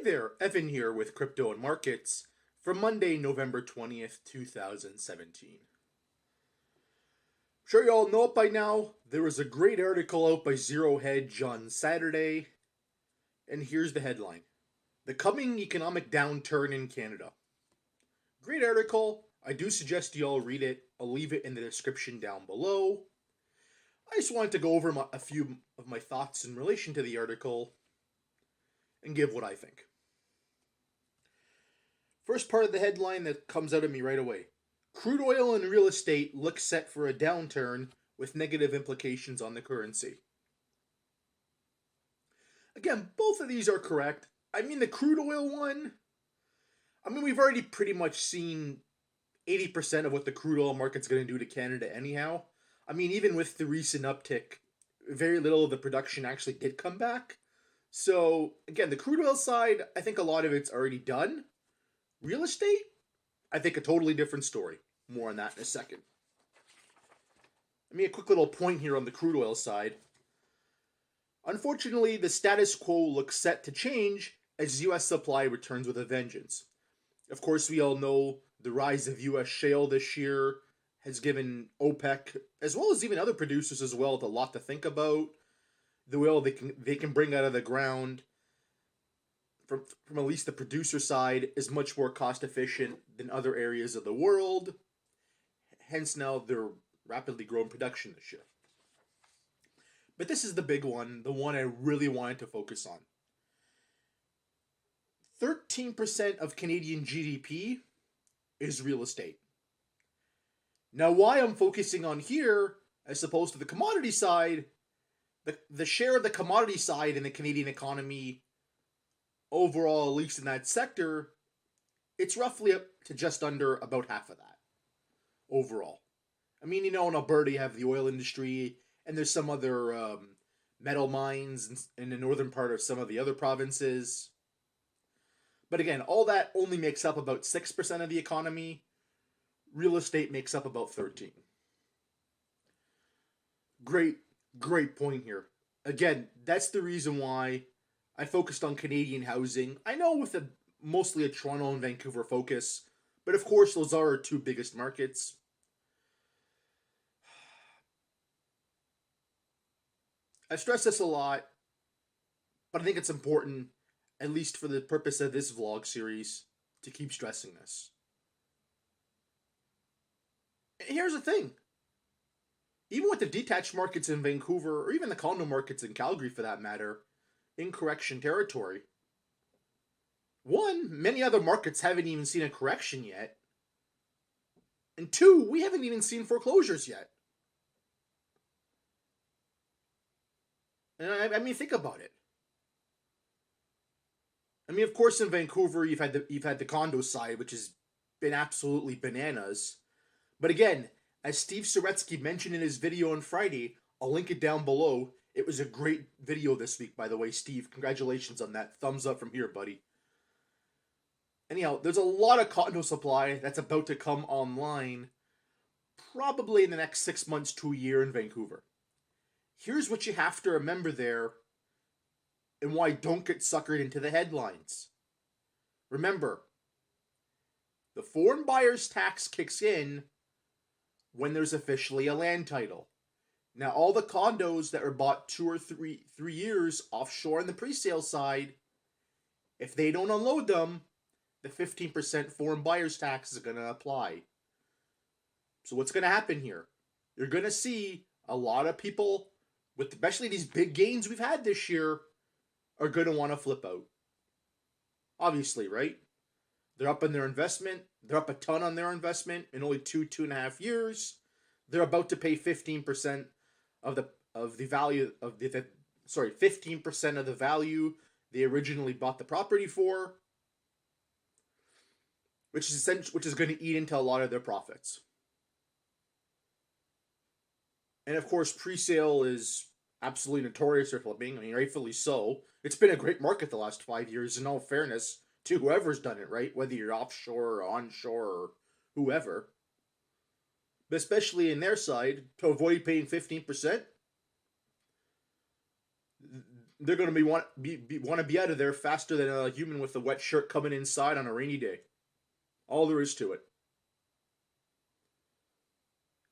there, Evan here with Crypto and Markets for Monday, November 20th, 2017. I'm sure you all know it by now. There was a great article out by Zero Hedge on Saturday, and here's the headline: The Coming Economic Downturn in Canada. Great article. I do suggest you all read it. I'll leave it in the description down below. I just wanted to go over a few of my thoughts in relation to the article and give what I think. First part of the headline that comes out at me right away: Crude oil and real estate look set for a downturn with negative implications on the currency. Again, both of these are correct. I mean, the crude oil one, we've already pretty much seen 80% of what the crude oil market's going to do to Canada anyhow. Even with the recent uptick, very little of the production actually did come back. So, again, the crude oil side, I think a lot of it's already done. Real estate, I think a totally different story. More on that in a second. A quick little point here on the crude oil side. Unfortunately, the status quo looks set to change as U.S. supply returns with a vengeance. Of course, we all know the rise of U.S. shale this year has given OPEC, as well as even other producers as well, a lot to think about. The oil they can bring out of the ground from at least the producer side is much more cost efficient than other areas of the world. Hence now they're rapidly growing production this year. But this is the big one, the one I really wanted to focus on. 13% of Canadian GDP is real estate. Now, why I'm focusing on here, as opposed to the commodity side, the share of the commodity side in the Canadian economy overall, at least in that sector, it's roughly up to just under about half of that overall. In Alberta you have the oil industry, and there's some other metal mines in the northern part of some of the other provinces. But again, all that only makes up about 6% of the economy. Real estate makes up about 13%. Great point here. Again, that's the reason why I focused on Canadian housing. I know with mostly a Toronto and Vancouver focus, but of course those are our two biggest markets. I stress this a lot, but I think it's important, at least for the purpose of this vlog series, to keep stressing this. And here's the thing. Even with the detached markets in Vancouver, or even the condo markets in Calgary for that matter, in correction territory, one, many other markets haven't even seen a correction yet. And two, we haven't even seen foreclosures yet. And think about it. Of course, in Vancouver, you've had the condo side, which has been absolutely bananas. But again, as Steve Soretsky mentioned in his video on Friday, I'll link it down below. It was a great video this week, by the way, Steve. Congratulations on that. Thumbs up from here, buddy. Anyhow, there's a lot of condo supply that's about to come online, probably in the next 6 months to a year in Vancouver. Here's what you have to remember there, and why don't get suckered into the headlines. Remember, the foreign buyer's tax kicks in when there's officially a land title. Now, all the condos that are bought 2 or 3 years offshore on the pre-sale side, if they don't unload them, the 15% foreign buyer's tax is going to apply. So what's going to happen here? You're going to see a lot of people, with especially these big gains we've had this year, are going to want to flip out. Obviously, right? They're up in their investment. They're up a ton on their investment in only 2.5 years. They're about to pay 15% of the value of 15% of the value they originally bought the property for, which is going to eat into a lot of their profits. And of course, pre-sale is absolutely notorious for flipping. Rightfully so. It's been a great market the last 5 years, in all fairness to whoever's done it, right? Whether you're offshore or onshore or whoever. But especially in their side, to avoid paying 15%, they're going to want to be out of there faster than a human with a wet shirt coming inside on a rainy day. All there is to it.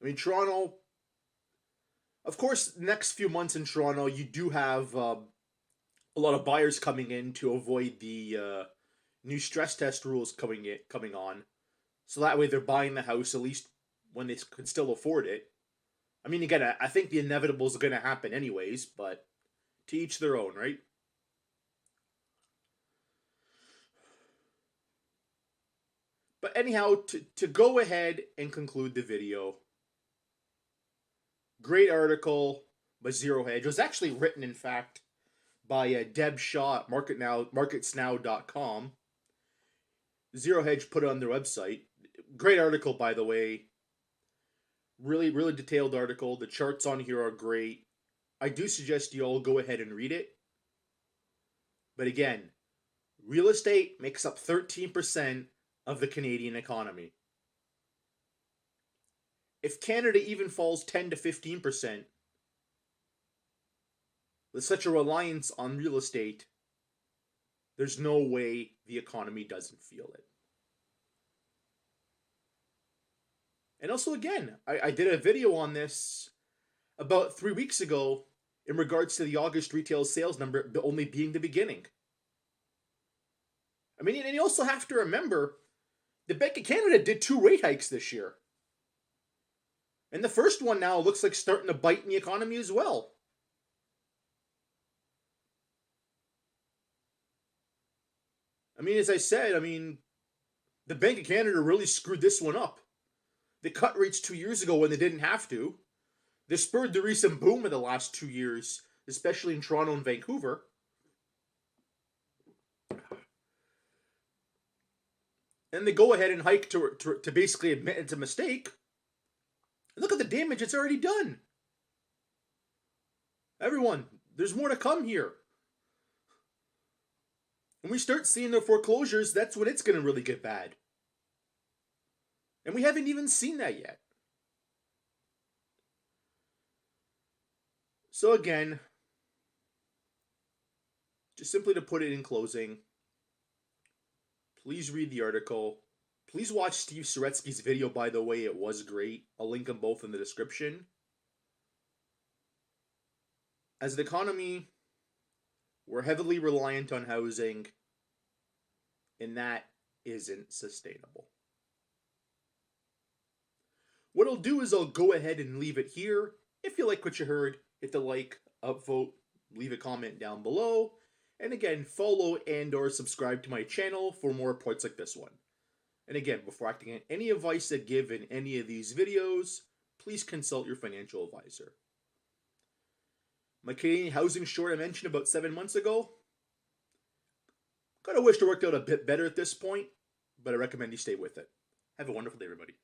I mean, Toronto, of course, the next few months in Toronto, you do have a lot of buyers coming in to avoid the new stress test rules coming on. So that way they're buying the house at least when they can still afford it. I mean, again, I think the inevitable is going to happen anyways, but to each their own, right? But anyhow, to go ahead and conclude the video, great article by Zero Hedge. It was actually written, in fact, by Deb Shaw at marketsnow.com. Zero Hedge put it on their website. Great article, by the way. Really, really detailed article. The charts on here are great. I do suggest you all go ahead and read it. But again, real estate makes up 13% of the Canadian economy. If Canada even falls 10 to 15%, with such a reliance on real estate, there's no way the economy doesn't feel it. And also, again, I did a video on this about 3 weeks ago in regards to the August retail sales number only being the beginning. I mean, and you also have to remember, the Bank of Canada did 2 rate hikes this year. And the first one now looks like starting to bite in the economy as well. I mean, as I said, the Bank of Canada really screwed this one up. They cut rates 2 years ago when they didn't have to. They spurred the recent boom of the last 2 years, especially in Toronto and Vancouver. And they go ahead and hike to basically admit it's a mistake. And look at the damage it's already done. Everyone, there's more to come here. When we start seeing the foreclosures, that's when it's going to really get bad. And we haven't even seen that yet. So again, just simply to put it in closing, please read the article. Please watch Steve Saretsky's video, by the way. It was great. I'll link them both in the description. As an economy, we're heavily reliant on housing, and that isn't sustainable. What I'll do is I'll go ahead and leave it here. If you like what you heard, hit the like, upvote, leave a comment down below. And again, follow and or subscribe to my channel for more reports like this one. And again, before acting on any advice I give in any of these videos, please consult your financial advisor. My Canadian housing short I mentioned about 7 months ago, kind of wish it worked out a bit better at this point, but I recommend you stay with it. Have a wonderful day, everybody.